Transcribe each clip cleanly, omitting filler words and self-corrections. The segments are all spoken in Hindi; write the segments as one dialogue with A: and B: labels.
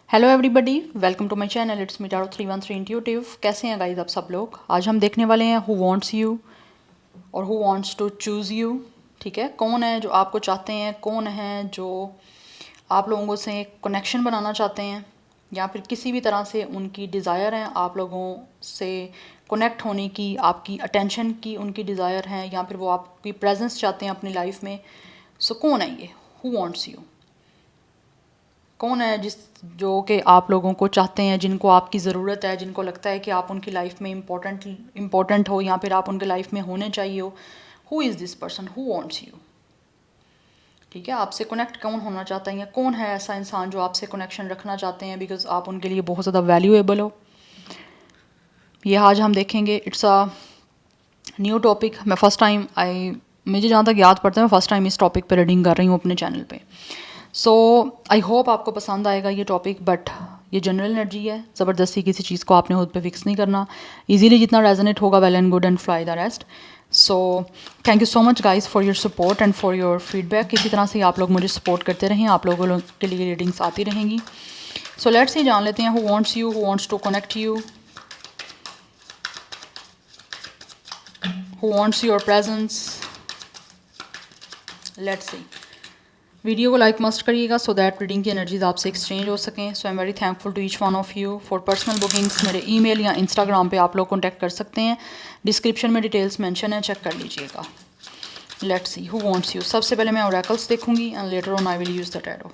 A: Hello everybody, welcome to my channel. It's me tarot 313 intuitive. कैसे हैं गाइस आप सब लोग? आज हम देखने वाले हैं हु वांट्स यू और who wants to choose you. ठीक है, कौन है जो आपको चाहते हैं, कौन है जो आप लोगों से कनेक्शन बनाना चाहते हैं, या फिर किसी भी तरह से उनकी डिज़ायर है आप लोगों से कनेक्ट होने की, आपकी अटेंशन की उनकी डिज़ायर है, या फिर वो आपकी प्रेजेंस चाहते हैं अपनी लाइफ में। सो कौन है ये हु वांट्स यू? कौन है जो कि आप लोगों को चाहते हैं, जिनको आपकी ज़रूरत है, जिनको लगता है कि आप उनकी लाइफ में इम्पोर्टेंट हो, या फिर आप उनके लाइफ में होने चाहिए हो। Who is this person who wants you? ठीक है, आपसे कनेक्ट कौन होना चाहता है, या कौन है ऐसा इंसान जो आपसे कनेक्शन रखना चाहते हैं बिकॉज आप उनके लिए बहुत ज़्यादा वैल्यूएबल हो। ये आज हम देखेंगे। It's a new topic. मैं फ़र्स्ट टाइम मुझे जहाँ तक याद पड़ता है मैं फ़र्स्ट टाइम इस टॉपिक पर रीडिंग कर रही हूँ अपने चैनल पे। सो आई होप आपको पसंद आएगा ये टॉपिक। बट ये जनरल एनर्जी है, ज़बरदस्ती किसी चीज़ को आपने खुद पे फिक्स नहीं करना। इजीली जितना रेजोनेट होगा well and good and fly the rest. So thank you so much guys for your support and for your feedback. इसी तरह से आप लोग मुझे सपोर्ट करते रहें, आप लोगों के लिए रीडिंग्स आती रहेंगी। सो लेट्स ही जान लेते हैं who wants you, who wants to connect you, who wants your presence. Let's see. Video को लाइक मस्ट करिएगा सो दैट रीडिंग की एनर्जीज आपसे एक्सचेंज हो सकें। So I am very thankful to each one of you. For personal bookings मेरे ईमेल या इंस्टाग्राम पे आप लोग कॉन्टैक्ट कर सकते हैं। डिस्क्रिप्शन में डिटेल्स मेंशन है, चेक कर लीजिएगा। Let's see who wants you. सबसे पहले मैं ओरेकल्स देखूंगी and later on I will use the tarot.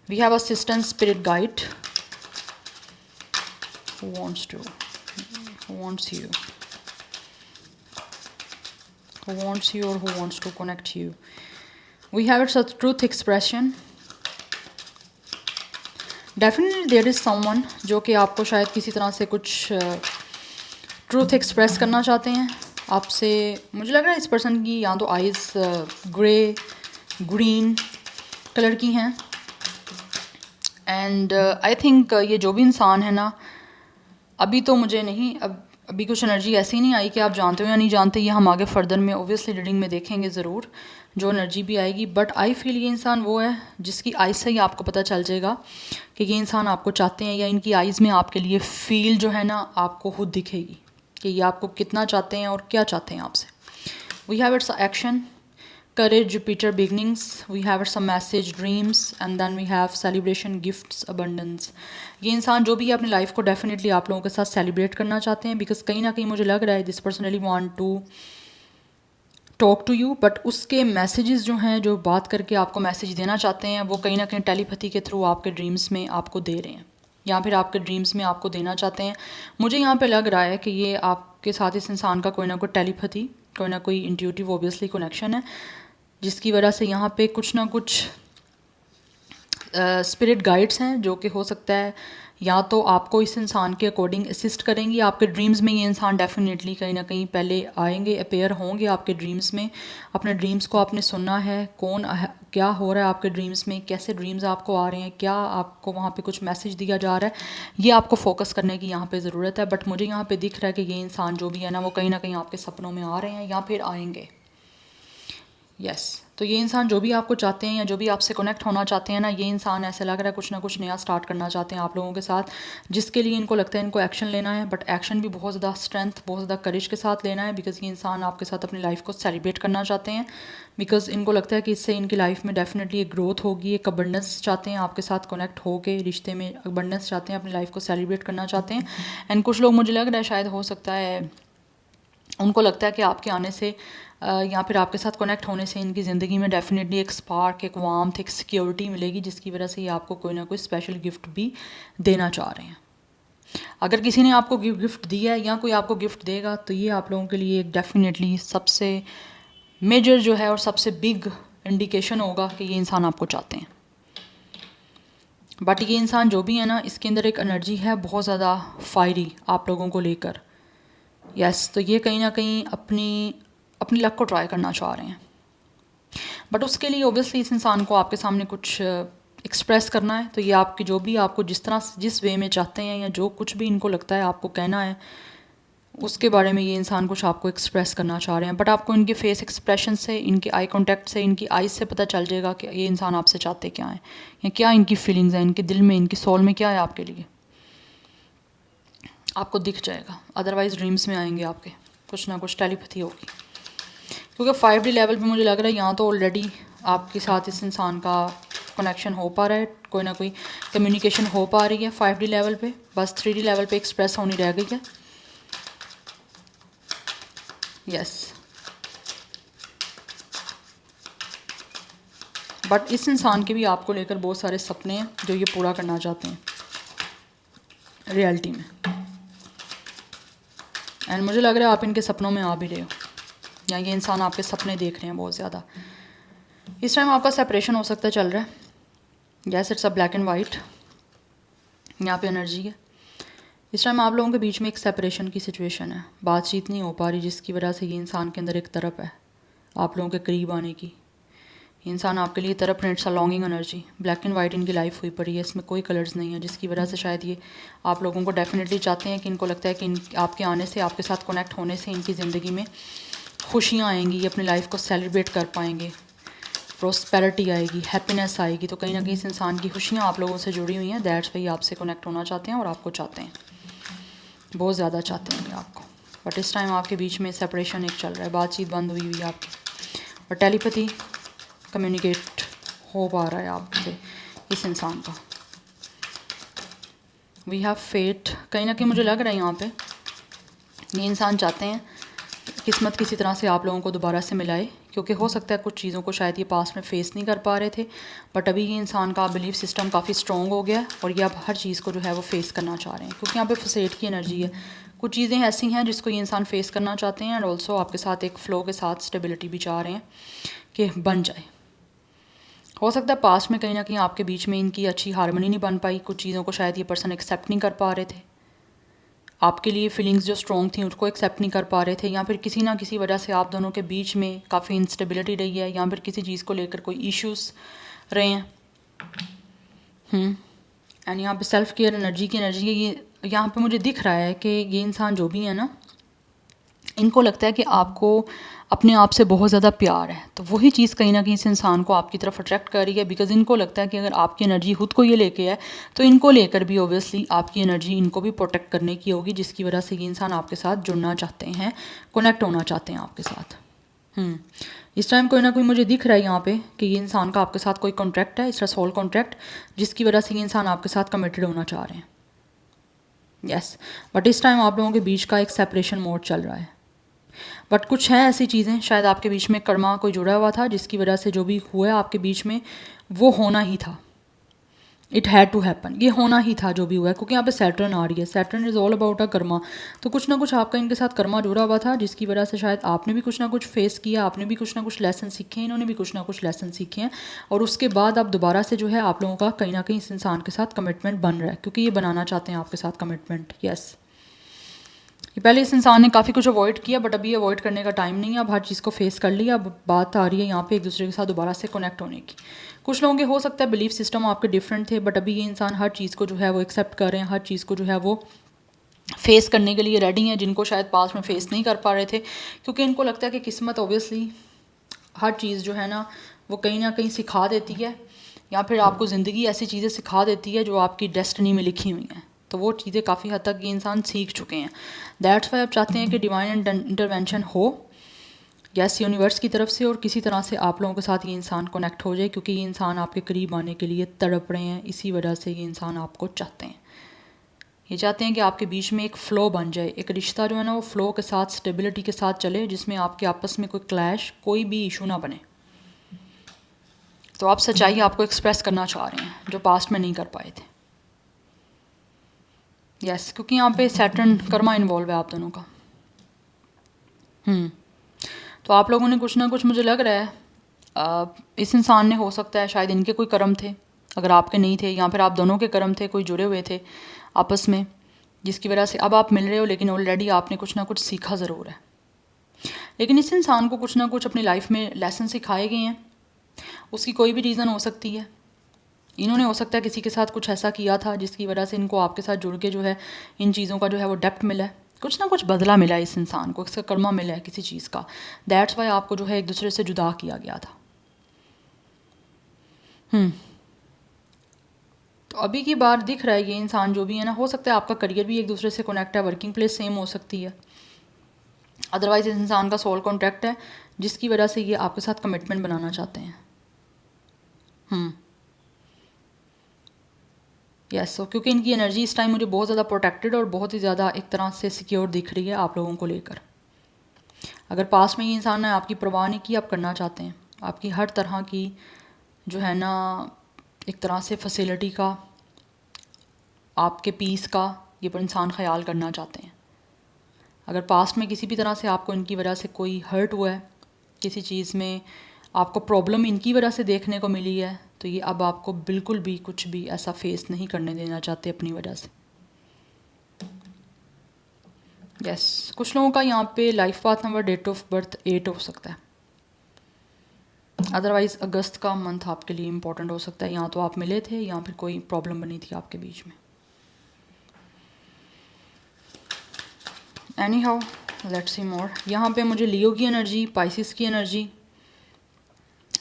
A: We have assistant spirit guide. Who wants to, who wants you, who wants you और who wants to connect you. We have it's a truth expression. Definitely there is someone जो कि आपको शायद किसी तरह से कुछ ट्रूथ एक्सप्रेस करना चाहते हैं आपसे। मुझे लग रहा है इस पर्सन की या तो आइज़ ग्रे ग्रीन कलर की हैं। एंड आई थिंक ये जो भी इंसान है ना, अभी तो मुझे नहीं, अभी कुछ एनर्जी ऐसी नहीं आई कि आप जानते हो या नहीं जानते। ये हम आगे फर्दर में ओबियसली रीडिंग में देखेंगे ज़रूर, जो एनर्जी भी आएगी। बट आई फील ये इंसान वो है जिसकी आइज़ से ही आपको पता चल जाएगा कि ये इंसान आपको चाहते हैं, या इनकी आइज़ में आपके लिए फील जो है ना आपको खुद दिखेगी कि ये आपको कितना चाहते हैं और क्या चाहते हैं आपसे। We have it's action, courage, Jupiter beginnings. We have some message, dreams, and then we have celebration, gifts, abundance. ये इंसान जो भी है अपनी लाइफ को डेफिनेटली आप लोगों के साथ सेलिब्रेट करना चाहते हैं बिकॉज कहीं ना कहीं मुझे लग रहा है this personally want to talk to you. But उसके मैसेजेस जो हैं, जो बात करके आपको मैसेज देना चाहते हैं, वो कहीं ना कहीं टेलीपैथी के थ्रू आपके ड्रीम्स में आपको दे रहे हैं, या फिर आपके ड्रीम्स में आपको देना चाहते हैं। मुझे यहाँ पे लग रहा है कि ये आपके साथ इस इंसान का कोई ना कोई टेलीपैथी, कोई ना कोई इंट्यूटिव ओबियसली कनेक्शन है, जिसकी वजह से यहाँ पे कुछ ना कुछ स्पिरिट गाइड्स हैं जो कि हो सकता है या तो आपको इस इंसान के अकॉर्डिंग असिस्ट करेंगी। आपके ड्रीम्स में ये इंसान डेफिनेटली कहीं ना कहीं पहले आएंगे, अपेयर होंगे आपके ड्रीम्स में। अपने ड्रीम्स को आपने सुनना है, कौन क्या हो रहा है आपके ड्रीम्स में, कैसे ड्रीम्स आपको आ रहे हैं, क्या आपको वहाँ पे कुछ मैसेज दिया जा रहा है, ये आपको फोकस करने की यहाँ पे ज़रूरत है। बट मुझे यहाँ पे दिख रहा है कि ये इंसान जो भी है ना, वो कहीं ना कहीं आपके सपनों में आ रहे हैं या फिर आएंगे। यस तो ये इंसान जो भी आपको चाहते हैं या जो भी आपसे कनेक्ट होना चाहते हैं ना, ये इंसान ऐसा लग रहा है कुछ ना कुछ नया स्टार्ट करना चाहते हैं आप लोगों के साथ, जिसके लिए इनको लगता है इनको एक्शन लेना है। बट एक्शन भी बहुत ज़्यादा स्ट्रेंथ, बहुत ज़्यादा करेज के साथ लेना है बिकॉज ये इंसान आपके साथ अपनी लाइफ को सेलिब्रेट करना चाहते हैं। बिकॉज इनको लगता है कि इससे इनकी लाइफ में डेफिनेटली एक ग्रोथ होगी, एक अबंडेंस चाहते हैं आपके साथ कनेक्ट होकर, रिश्ते में अबंडेंस चाहते हैं, अपनी लाइफ को सेलिब्रेट करना चाहते हैं। एंड कुछ लोग मुझे लग रहा है शायद हो सकता है उनको लगता है कि आपके आने से या फिर आपके साथ कनेक्ट होने से इनकी ज़िंदगी में डेफिनेटली एक स्पार्क, एक वार्मथ, एक सिक्योरिटी मिलेगी, जिसकी वजह से ये आपको कोई ना कोई स्पेशल गिफ्ट भी देना चाह रहे हैं। अगर किसी ने आपको गिफ्ट दिया है या कोई आपको गिफ्ट देगा तो ये आप लोगों के लिए डेफिनेटली सबसे मेजर जो है और सबसे बिग इंडिकेशन होगा कि ये इंसान आपको चाहते हैं। बट ये इंसान जो भी है ना, इसके अंदर एक एनर्जी है बहुत ज़्यादा फायरी आप लोगों को लेकर। यस तो ये कहीं ना कहीं अपनी लक को ट्राई करना चाह रहे हैं। बट उसके लिए ओबियसली इस इंसान को आपके सामने कुछ एक्सप्रेस करना है। तो ये आपकी जो भी आपको जिस तरह जिस वे में चाहते हैं या जो कुछ भी इनको लगता है आपको कहना है, उसके बारे में ये इंसान कुछ आपको एक्सप्रेस करना चाह रहे हैं, बट आपको इनके फेस एक्सप्रेशन से, इनके आई कांटेक्ट से, इनकी आइज़ से पता चल जाएगा कि ये इंसान आपसे चाहते क्या हैं, या क्या इनकी फीलिंग्स हैं, इनके दिल में, इनकी सोल में क्या है आपके लिए, आपको दिख जाएगा। अदरवाइज़ ड्रीम्स में आएंगे आपके, कुछ ना कुछ टेलीपैथी होगी। क्योंकि 5D लेवल पे मुझे लग रहा है यहाँ तो ऑलरेडी आपके साथ इस इंसान का कनेक्शन हो पा रहा है, कोई ना कोई कम्युनिकेशन हो पा रही है 5D लेवल पे, बस 3D लेवल पे एक्सप्रेस होनी रह गई है। यस, बट इस इंसान के भी आपको लेकर बहुत सारे सपने हैं जो ये पूरा करना चाहते हैं रियलिटी में, एंड मुझे लग रहा है आप इनके सपनों में आ भी रहे हो, या ये इंसान आपके सपने देख रहे हैं बहुत ज़्यादा। इस टाइम आपका सेपरेशन हो सकता है चल रहा है। Yes, it's a black and white, यहाँ पे एनर्जी है। इस टाइम आप लोगों के बीच में एक सेपरेशन की सिचुएशन है, बातचीत नहीं हो पा रही, जिसकी वजह से ये इंसान के अंदर एक तरफ है आप लोगों के करीब आने की। ये इंसान आपके लिए तरफ है, it's a longing energy. Black and white इनकी लाइफ हुई पड़ी है, इसमें कोई कलर्स नहीं है, जिसकी वजह से शायद ये आप लोगों को डेफिनेटली चाहते हैं कि इनको लगता है कि आपके आने से, आपके साथ कनेक्ट होने से इनकी ज़िंदगी में खुशियाँ आएंगी, ये अपनी लाइफ को सेलिब्रेट कर पाएंगे, प्रोस्पेरिटी आएगी, हैप्पीनेस आएगी। तो कहीं ना कहीं इस इंसान की खुशियाँ आप लोगों से जुड़ी हुई हैं, दैट्स वाई आपसे कनेक्ट होना चाहते हैं और आपको चाहते हैं, बहुत ज़्यादा चाहते हैं आपको। बट इस टाइम आपके बीच में सेपरेशन एक चल रहा है, बातचीत बंद हुई हुई है आपकी, और टेलीपैथी कम्युनिकेट हो पा रहा है आपसे इस इंसान का। वी हैव फेट, कहीं ना कहीं मुझे लग रहा है यहाँ पे ये इंसान चाहते हैं किस्मत किसी तरह से आप लोगों को दोबारा से मिलाए, क्योंकि हो सकता है कुछ चीज़ों को शायद ये पास में फेस नहीं कर पा रहे थे, बट अभी ये इंसान का बिलीफ सिस्टम काफ़ी स्ट्रॉन्ग हो गया है और ये अब हर चीज़ को जो है वो फेस करना चाह रहे हैं, क्योंकि यहाँ पे फसेट की एनर्जी है। कुछ चीज़ें ऐसी हैं जिसको ये इंसान फेस करना चाहते हैं, एंड ऑल्सो आपके साथ एक फ़्लो के साथ स्टेबिलिटी भी चाह रहे हैं कि बन जाए। हो सकता है पास्ट में कहीं ना कहीं आपके बीच में इनकी अच्छी हारमोनी नहीं बन पाई, कुछ चीज़ों को शायद ये पर्सन एक्सेप्ट नहीं कर पा रहे थे, आपके लिए फीलिंग्स जो स्ट्रॉन्ग थी उसको एक्सेप्ट नहीं कर पा रहे थे, या फिर किसी ना किसी वजह से आप दोनों के बीच में काफ़ी इंस्टेबिलिटी रही है, या फिर किसी चीज़ को लेकर कोई इश्यूज रहे हैं। एंड यहाँ पे सेल्फ केयर एनर्जी की एनर्जी है, ये यहाँ पे मुझे दिख रहा है कि ये इंसान जो भी है ना, इनको लगता है कि आपको अपने आप से बहुत ज़्यादा प्यार है, तो वही चीज़ कहीं ना कहीं इस इंसान को आपकी तरफ अट्रैक्ट कर रही है, बिकॉज इनको लगता है कि अगर आपकी एनर्जी खुद को ये लेके है तो इनको लेकर भी ऑब्वियसली आपकी एनर्जी इनको भी प्रोटेक्ट करने की होगी, जिसकी वजह से ये इंसान आपके साथ जुड़ना चाहते हैं, कनेक्ट होना चाहते हैं आपके साथ। इस टाइम कोई ना कोई मुझे दिख रहा है यहाँ पे कि ये इंसान का आपके साथ कोई कॉन्ट्रैक्ट है, इसका सोल कॉन्ट्रैक्ट, जिसकी वजह से ये इंसान आपके साथ कमिटेड होना चाह रहे हैं। यस, बट इस टाइम आप लोगों के बीच का एक सेपरेशन मोड चल रहा है, बट कुछ हैं ऐसी चीज़ें, शायद आपके बीच में कर्मा कोई जुड़ा हुआ था, जिसकी वजह से जो भी हुआ है आपके बीच में वो होना ही था, इट हैड टू हैपन, ये होना ही था जो भी हुआ है, क्योंकि यहाँ पे सैटर्न आ रही है, Saturn is all about a Karma. तो कुछ ना कुछ आपका इनके साथ कर्मा जुड़ा हुआ था, जिसकी वजह से शायद आपने भी कुछ ना कुछ फेस किया, आपने भी कुछ ना कुछ लेसन सीखे, इन्होंने भी कुछ ना कुछ लेसन सीखे हैं, और उसके बाद अब दोबारा से जो है आप लोगों का कहीं ना कहीं इस इंसान के साथ कमिटमेंट बन रहा है, क्योंकि ये बनाना चाहते हैं आपके साथ कमिटमेंट। यस, पहले इस इंसान ने काफ़ी कुछ अवॉइड किया, बट अभी अवॉइड करने का टाइम नहीं है, अब हर चीज़ को फेस कर लिया, अब बात आ रही है यहाँ पे एक दूसरे के साथ दोबारा से कनेक्ट होने की। कुछ लोगों के हो सकता है बिलीफ सिस्टम आपके डिफरेंट थे, बट अभी ये इंसान हर चीज़ को जो है वो एक्सेप्ट कर रहे हैं, हर चीज़ को जो है वो फेस करने के लिए रेडी हैं, जिनको शायद पास में फेस नहीं कर पा रहे थे, क्योंकि इनको लगता है कि किस्मत ऑब्वियसली हर चीज़ जो है ना वो कहीं ना कहीं सिखा देती है, या फिर आपको ज़िंदगी ऐसी चीज़ें सिखा देती है जो आपकी डेस्टिनी में लिखी हुई हैं, तो वो चीज़ें काफ़ी हद तक ये इंसान सीख चुके हैं। दैट्स वाई आप चाहते हैं कि डिवाइन इंटरवेंशन हो, यस, यूनिवर्स की तरफ से, और किसी तरह से आप लोगों के साथ ये इंसान कनेक्ट हो जाए, क्योंकि ये इंसान आपके करीब आने के लिए तड़प रहे हैं, इसी वजह से ये इंसान आपको चाहते हैं। ये चाहते हैं कि आपके बीच में एक फ़्लो बन जाए, एक रिश्ता जो है ना वो फ़्लो के साथ, स्टेबिलिटी के साथ चले, जिसमें आपके आपस में कोई क्लैश, कोई भी इशू ना बने। तो आप सच्चाई आपको एक्सप्रेस करना चाह रहे हैं जो पास्ट में नहीं कर पाए थे। यस, क्योंकि यहाँ पे सैटर्न कर्मा इन्वॉल्व है आप दोनों का। तो आप लोगों ने कुछ ना कुछ, मुझे लग रहा है इस इंसान ने, हो सकता है शायद इनके कोई कर्म थे, अगर आपके नहीं थे, या फिर आप दोनों के कर्म थे, कोई जुड़े हुए थे आपस में, जिसकी वजह से अब आप मिल रहे हो, लेकिन ऑलरेडी आपने कुछ ना कुछ सीखा ज़रूर है। लेकिन इस इंसान को कुछ ना कुछ अपनी लाइफ में लेसन सिखाए गए हैं, उसकी कोई भी रीज़न हो सकती है। इन्होंने हो सकता है किसी के साथ कुछ ऐसा किया था जिसकी वजह से इनको आपके साथ जुड़ के जो है इन चीज़ों का जो है वो डेप्थ मिला है, कुछ ना कुछ बदला मिला है इस इंसान को, इसका कर्मा मिला है किसी चीज़ का। दैट्स वाई आपको जो है एक दूसरे से जुदा किया गया था। तो अभी की बार दिख रहा है ये इंसान जो भी है ना, हो सकता है आपका करियर भी एक दूसरे से कनेक्ट है, वर्किंग प्लेस सेम हो सकती है। अदरवाइज इस इंसान का सोल कॉन्टैक्ट है जिसकी वजह से ये आपके साथ कमिटमेंट बनाना चाहते हैं। यस, क्योंकि इनकी एनर्जी इस टाइम मुझे बहुत ज़्यादा प्रोटेक्टेड और बहुत ही ज़्यादा एक तरह से सिक्योर दिख रही है आप लोगों को लेकर। अगर पास में ये इंसान ने आपकी परवाह नहीं की, आप करना चाहते हैं, आपकी हर तरह की जो है ना एक तरह से फैसिलिटी का, आपके पीस का ये पर इंसान ख्याल करना चाहते हैं। अगर पास्ट में किसी भी तरह से आपको इनकी वजह से कोई हर्ट हुआ है, किसी चीज़ में आपको प्रॉब्लम इनकी वजह से देखने को मिली है, तो ये अब आपको बिल्कुल भी कुछ भी ऐसा फेस नहीं करने देना चाहते अपनी वजह से। यस, कुछ लोगों का यहाँ पे life path number, date of birth 8 हो सकता है। अदरवाइज़ अगस्त का मंथ आपके लिए इम्पोर्टेंट हो सकता है। यहाँ तो आप मिले थे या फिर कोई प्रॉब्लम बनी थी आपके बीच में। Anyhow let's see more. यहाँ पे मुझे लियो की एनर्जी, पाइसिस की एनर्जी,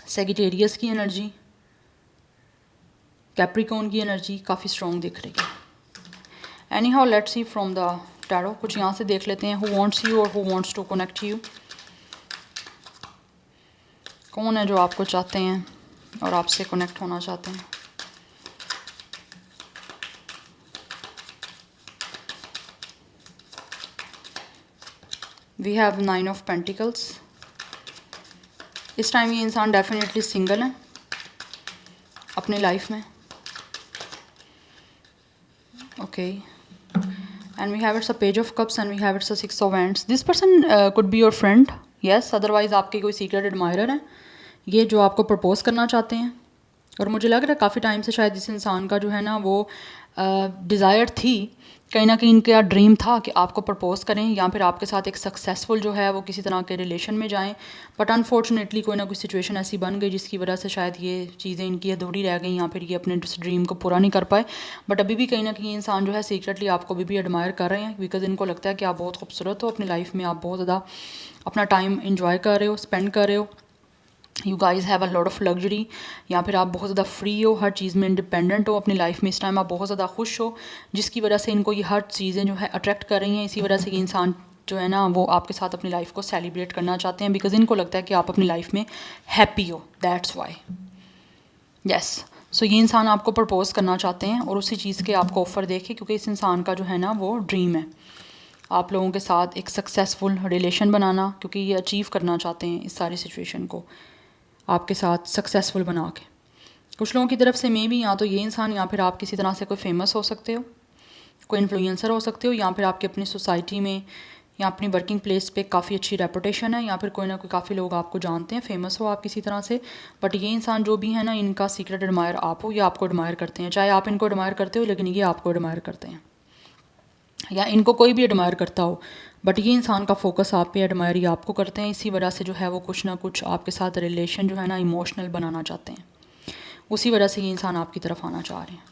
A: सेजिटेरियस की एनर्जी, कैप्रिकॉर्न की एनर्जी काफ़ी स्ट्रॉन्ग दिख रही है। Anyhow let's see from the tarot, कुछ यहाँ से देख लेते हैं। हु वांट्स यू और who wants to connect you, कौन है जो आपको चाहते हैं और आपसे कनेक्ट होना चाहते हैं। We have 9 of pentacles. इस टाइम ये इंसान डेफिनेटली सिंगल है अपने लाइफ में। Okay, and we have it's a page of cups and we have it's a 6 of hands. This person could be your friend, yes, otherwise आपके कोई सीक्रेट एडमायरर है ये जो आपको प्रपोज करना चाहते हैं। और मुझे लग रहा है काफ़ी टाइम से शायद इस इंसान का जो है ना वो डिज़ायर थी, कहीं ना कहीं इनका ड्रीम था कि आपको प्रपोज करें या फिर आपके साथ एक सक्सेसफुल जो है वो किसी तरह के रिलेशन में जाएं। बट अनफॉर्चुनेटली कोई ना कोई सिचुएशन ऐसी बन गई जिसकी वजह से शायद ये चीज़ें इनकी अधूरी रह गई या फिर ये अपने ड्रीम को पूरा नहीं कर पाए। बट अभी भी कहीं ना कहीं इंसान जो है सीक्रेटली आपको अभी भी एडमायर कर रहे हैं, बिकॉज इनको लगता है कि आप बहुत खूबसूरत हो, अपनी लाइफ में आप बहुत ज़्यादा अपना टाइम इंजॉय कर रहे हो, स्पेंड कर रहे हो। You guys have a lot of luxury, या फिर आप बहुत ज़्यादा फ्री हो, हर चीज़ में इंडिपेंडेंट हो अपनी लाइफ में। इस टाइम आप बहुत ज़्यादा खुश हो, जिसकी वजह से इनको ये हर चीज़ें जो है अट्रैक्ट कर रही हैं। इसी वजह से ये इंसान जो है ना वो आपके साथ अपनी लाइफ को सेलिब्रेट करना चाहते हैं, बिकॉज इनको लगता है कि आप अपनी लाइफ में हैप्पी हो, दैट्स वाई। यस, सो ये इंसान आपको प्रपोज करना चाहते हैं और उसी चीज़ के आपको ऑफ़र देखे, क्योंकि इस इंसान का जो है ना वो ड्रीम है आप लोगों के साथ एक सक्सेसफुल रिलेशन बनाना, क्योंकि ये अचीव करना चाहते हैं इस सारी सिचुएशन को आपके साथ सक्सेसफुल बना के। कुछ लोगों की तरफ से मे भी या तो ये इंसान या फिर आप किसी तरह से कोई फेमस हो सकते हो, कोई इन्फ्लुएंसर हो सकते हो, या फिर आपकी अपनी सोसाइटी में या अपनी वर्किंग प्लेस पे काफ़ी अच्छी रेपुटेशन है, या फिर कोई ना कोई काफ़ी लोग आपको जानते हैं, फेमस हो आप किसी तरह से। बट ये इंसान जो भी है ना, इनका सीक्रेट एडमायर आप हो, या आपको एडमायर करते हैं। चाहे आप इनको एडमायर करते हो लेकिन ये आपको एडमायर करते हैं, या इनको कोई भी एडमायर करता हो, बट ये इंसान का फोकस आप पे, एडमायर ये आपको करते हैं। इसी वजह से जो है वो कुछ ना कुछ आपके साथ रिलेशन जो है ना इमोशनल बनाना चाहते हैं, उसी वजह से ये इंसान आपकी तरफ आना चाह रहे हैं।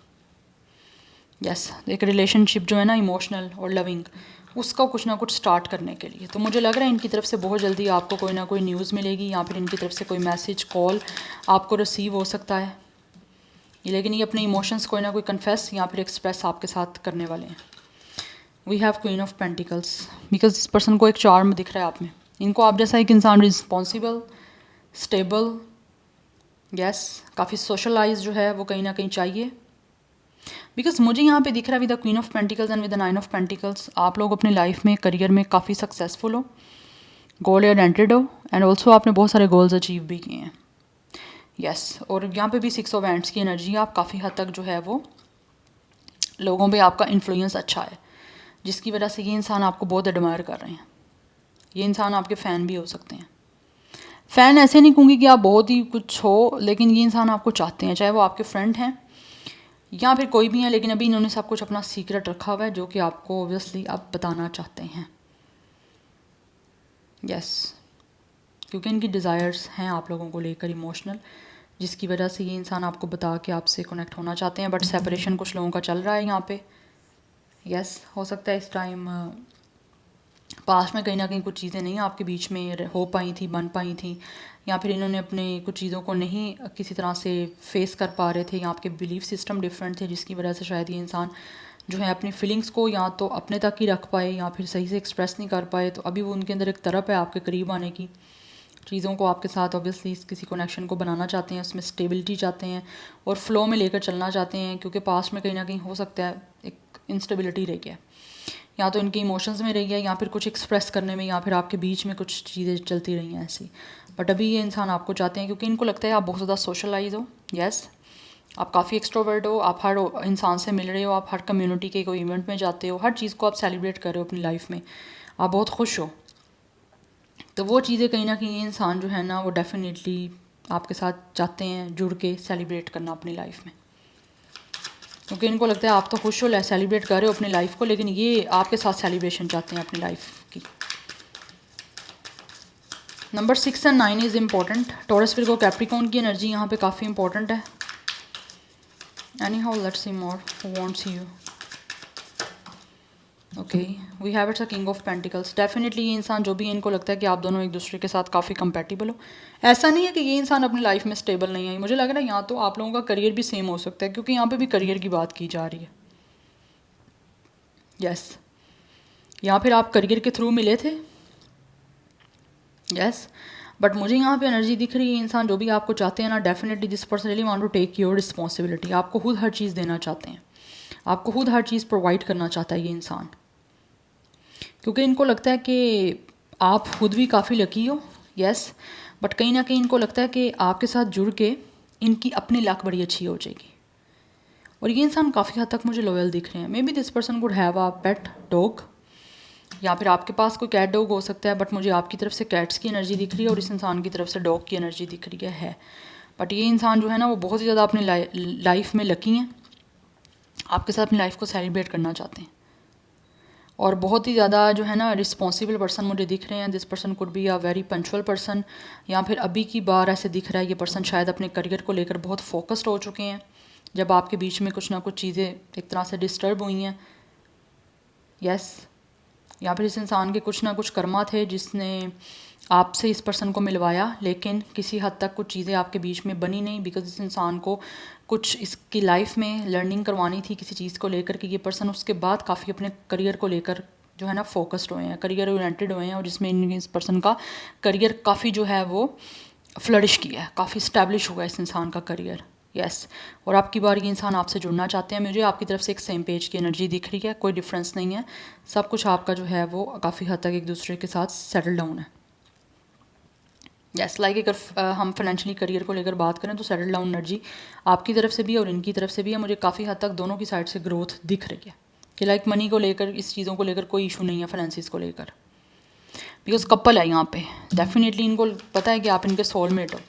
A: यस, एक रिलेशनशिप जो है ना इमोशनल और लविंग, उसका कुछ ना कुछ स्टार्ट करने के लिए। तो मुझे लग रहा है इनकी तरफ से बहुत जल्दी आपको कोई ना कोई न्यूज़ मिलेगी, या फिर इनकी तरफ से कोई मैसेज कॉल आपको रिसीव हो सकता है। लेकिन ये अपने इमोशंस कोई ना कोई कन्फेस या फिर एक्सप्रेस आपके साथ करने वाले हैं। We have queen of pentacles, because इस पर्सन को एक चार्म दिख रहा है आप में। इनको आप जैसा एक इंसान रिस्पॉन्सिबल, स्टेबल, यस, काफ़ी सोशलाइज जो है वो कहीं ना कहीं चाहिए। बिकॉज मुझे यहाँ पे दिख रहा है with the queen of pentacles and with the 9 of pentacles, आप लोग अपनी लाइफ में, करियर में काफ़ी सक्सेसफुल हो, गोल ओरिएंटेड हो, एंड ऑल्सो आपने बहुत सारे गोल्स अचीव भी किए हैं। यस, और यहाँ पे भी 6 ऑफ हैंड्स की एनर्जी, आप काफ़ी हद तक जो है वो लोगों पे आपका इन्फ्लुएंस अच्छा है, जिसकी वजह से ये इंसान आपको बहुत एडमायर कर रहे हैं। ये इंसान आपके फ़ैन भी हो सकते हैं। फ़ैन ऐसे नहीं कहूँगी कि आप बहुत ही कुछ हो, लेकिन ये इंसान आपको चाहते हैं, चाहे वो आपके फ्रेंड हैं या फिर कोई भी हैं, लेकिन अभी इन्होंने सब कुछ अपना सीक्रेट रखा हुआ है जो कि आपको ऑब्वियसली आप बताना चाहते हैं। यस, क्योंकि इनकी डिज़ायर्स हैं आप लोगों को लेकर इमोशनल, जिसकी वजह से ये इंसान आपको बता के आपसे कनेक्ट होना चाहते हैं। बट सेपरेशन कुछ लोगों का चल रहा है यहाँ पे। यस, हो सकता है इस टाइम पास्ट में कहीं ना कहीं कुछ चीज़ें नहीं आपके बीच में हो पाई थी, बन पाई थी, या फिर इन्होंने अपने कुछ चीज़ों को नहीं किसी तरह से फेस कर पा रहे थे, या आपके बिलीफ सिस्टम डिफरेंट थे, जिसकी वजह से शायद ये इंसान जो है अपनी फीलिंग्स को या तो अपने तक ही रख पाए या फिर सही से एक्सप्रेस नहीं कर पाए। तो अभी वो उनके अंदर एक तरफ है आपके करीब आने की, चीज़ों को आपके साथ ऑब्वियसली किसी कनेक्शन को बनाना चाहते हैं, उसमें स्टेबिलिटी चाहते हैं और फ्लो में लेकर चलना चाहते हैं, क्योंकि पास्ट में कहीं ना कहीं हो सकता है एक इंस्टेबिलिटी रही है, या तो इनके इमोशंस में रही है या फिर कुछ एक्सप्रेस करने में, या फिर आपके बीच में कुछ चीज़ें चलती रही हैं ऐसी। बट अभी ये इंसान आपको चाहते हैं क्योंकि इनको लगता है आप बहुत ज़्यादा सोशलाइज हो। यस, आप काफ़ी एक्सट्रोवर्ट हो, आप हर इंसान से मिल रहे हो, आप हर कम्युनिटी के कोई इवेंट में जाते हो, हर चीज़ को आप सेलिब्रेट कर रहे हो अपनी लाइफ में, आप बहुत खुश हो। तो वो चीज़ें कहीं ना कहीं इंसान जो है ना वो डेफिनेटली आपके साथ चाहते हैं जुड़ के सेलिब्रेट करना अपनी लाइफ में, क्योंकि इनको लगता है आप तो खुश हो, सेलिब्रेट कर रहे हो अपनी लाइफ को, लेकिन ये आपके साथ सेलिब्रेशन चाहते हैं अपनी लाइफ की। नंबर 6 और 9 is important. Taurus Virgo Capricorn की एनर्जी यहाँ पे काफ़ी इंपॉर्टेंट है। Anyhow let's see more who wants you. Okay, we have it's a king of pentacles. Definitely ये इंसान जो भी है, इनको लगता है कि आप दोनों एक दूसरे के साथ काफ़ी कंपेटिबल हो। ऐसा नहीं है कि ये इंसान अपनी लाइफ में स्टेबल नहीं है, मुझे लग रहा है यहाँ तो आप लोगों का करियर भी सेम हो सकता है, क्योंकि यहाँ पे भी करियर की बात की जा रही है। यस, या फिर आप करियर के थ्रू मिले थे। यस, बट मुझे यहाँ पे एनर्जी दिख रही है, इंसान जो भी आपको चाहते हैं ना, definitely this person really want to take your responsibility. आपको खुद हर चीज़ देना चाहते हैं, आपको खुद हर चीज़ प्रोवाइड करना चाहता है ये इंसान, क्योंकि इनको लगता है कि आप खुद भी काफ़ी लकी हो। यस, बट कहीं ना कहीं इनको लगता है कि आपके साथ जुड़ के इनकी अपनी लक बड़ी अच्छी हो जाएगी। और ये इंसान काफ़ी हद तक मुझे लॉयल दिख रहे हैं। May be this person would have a pet dog, या फिर आपके पास कोई कैट डॉग हो सकता है, बट मुझे आपकी तरफ से कैट्स की एनर्जी दिख रही है और इस इंसान की तरफ से डॉग की एनर्जी दिख रही है। बट ये इंसान जो है ना वो बहुत ही ज़्यादा अपनी लाइफ में लकी हैं, आपके साथ अपनी लाइफ को सेलिब्रेट करना चाहते हैं, और बहुत ही ज़्यादा जो है ना रिस्पॉन्सिबल पर्सन मुझे दिख रहे हैं। This person could be a very punctual person, या फिर अभी की बार ऐसे दिख रहा है ये पर्सन शायद अपने करियर को लेकर बहुत फोकस्ड हो चुके हैं, जब आपके बीच में कुछ ना कुछ चीज़ें एक तरह से डिस्टर्ब हुई हैं। यस, या फिर इस इंसान के कुछ ना कुछ कर्मा थे जिसने आपसे इस पर्सन को मिलवाया, लेकिन किसी हद तक कुछ चीज़ें आपके बीच में बनी नहीं, बिकॉज इस इंसान को कुछ इसकी लाइफ में लर्निंग करवानी थी किसी चीज़ को लेकर कि ये पर्सन उसके बाद काफ़ी अपने करियर को लेकर जो है ना फोकस्ड हुए हैं, करियर ओरिएंटेड हुए हैं, और जिसमें इस पर्सन का करियर काफ़ी जो है वो फ्लरिश किया है, काफ़ी स्टैब्लिश हुआ है इस इंसान का करियर। यस, और आपकी बार ये इंसान आपसे जुड़ना चाहते हैं। मुझे आपकी तरफ से एक सेम पेज की एनर्जी दिख रही है, कोई डिफरेंस नहीं है, सब कुछ आपका जो है वो काफ़ी हद तक एक दूसरे के साथ सेटल डाउन है। यस, लाइक अगर हम फाइनेंशियली करियर को लेकर बात करें तो सेटल डाउन एनर्जी आपकी तरफ से भी और इनकी तरफ से भी है। मुझे काफ़ी हद तक दोनों की साइड से ग्रोथ दिख रही है कि लाइक मनी को लेकर, इस चीज़ों को लेकर कोई इशू नहीं है, फाइनेंसिस को लेकर, बिकॉज कपल है यहाँ पे। डेफिनेटली इनको पता है कि आप इनके सोलमेट हो,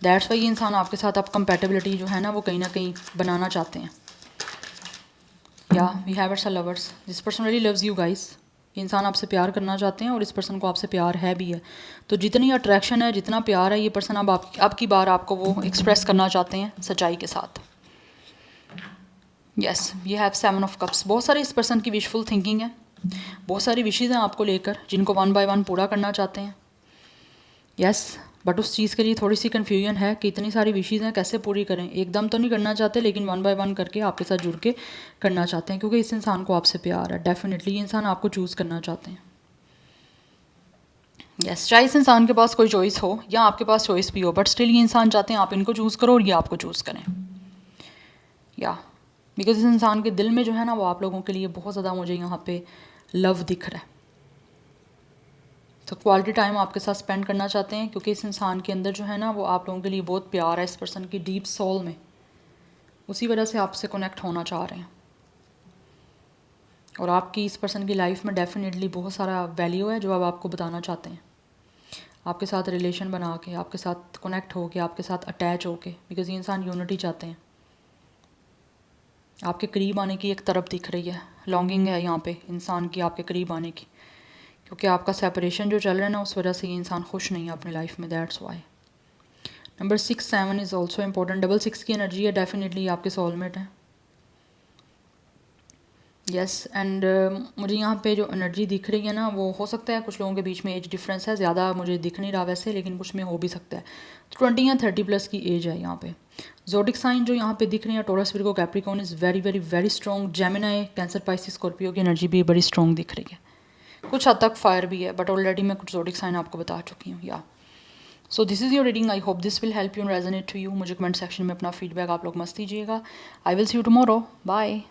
A: दैट्स वाई ये इंसान आपके साथ आप कंपेटेबिलिटी जो है ना वो कहीं ना कहीं बनाना चाहते हैं। Yeah we have it's a lovers, this person really loves you guys. ये इंसान आपसे प्यार करना चाहते हैं और इस पर्सन को आपसे प्यार है भी है। तो जितनी अट्रैक्शन है, जितना प्यार है, ये पर्सन अब आप की बार आपको वो एक्सप्रेस करना चाहते हैं सच्चाई के साथ। Yes, we have 7 of cups. बहुत सारी इस पर्सन की विशफुल थिंकिंग है, बहुत सारी विशेज़ हैं आपको लेकर जिनको 1 बाय 1 पूरा करना चाहते हैं। यस, बट उस चीज़ के लिए थोड़ी सी कन्फ्यूजन है कि इतनी सारी विशेज़ हैं कैसे पूरी करें। एकदम तो नहीं करना चाहते, लेकिन 1 बाय 1 करके आपके साथ जुड़ के करना चाहते हैं, क्योंकि इस इंसान को आपसे प्यार है। डेफिनेटली ये इंसान आपको चूज़ करना चाहते हैं। यस, चाहे इस इंसान के पास कोई चॉइस हो या आपके पास चॉइस भी हो, बट स्टिल ये इंसान चाहते हैं आप इनको चूज़ करो और ये आपको चूज़ करें। या बिकॉज इस इंसान के दिल में जो है ना वो आप लोगों के लिए बहुत ज़्यादा मुझे यहाँ पे लव दिख रहा है। तो क्वालिटी टाइम आपके साथ स्पेंड करना चाहते हैं, क्योंकि इस इंसान के अंदर जो है ना वो आप लोगों के लिए बहुत प्यार है, इस पर्सन की डीप सोल में, उसी वजह से आपसे कनेक्ट होना चाह रहे हैं। और आपकी इस पर्सन की लाइफ में डेफिनेटली बहुत सारा वैल्यू है जो अब आपको बताना चाहते हैं, आपके साथ रिलेशन बना के, आपके साथ कनेक्ट हो के, आपके साथ अटैच हो के, बिकॉज ये इंसान यूनिटी चाहते हैं। आपके करीब आने की एक तरफ दिख रही है, लॉन्गिंग है यहाँ पे इंसान की आपके करीब आने की, क्योंकि आपका सेपरेशन जो चल रहा है ना उस वजह से ये इंसान खुश नहीं है अपनी लाइफ में, that's why. Number 6 7 is also important. 6 की एनर्जी है, डेफिनेटली आपके सोलमेट है। यस एंड मुझे यहाँ पे जो एनर्जी दिख रही है ना, वो हो सकता है कुछ लोगों के बीच में एज डिफरेंस है, ज़्यादा मुझे दिख नहीं रहा वैसे, लेकिन कुछ में हो भी सकता है। 20 या 30 प्लस की एज है यहाँ पे। ज़ोडिक साइन जो यहाँ पे दिख रही है, Taurus, Virgo, Capricorn is very very very strong. Gemini, Cancer, Pisces, Scorpio की एनर्जी भी बड़ी स्ट्रॉन्ग दिख रही है। कुछ हद तक फायर भी है, बट ऑलरेडी मैं कुछ ज़ोडिक साइन आपको बता चुकी हूँ। Yeah so this is your reading, I hope this will help you and resonate to you. मुझे कमेंट सेक्शन में अपना फीडबैक आप लोग मत दीजिएगा। I will see you tomorrow, bye.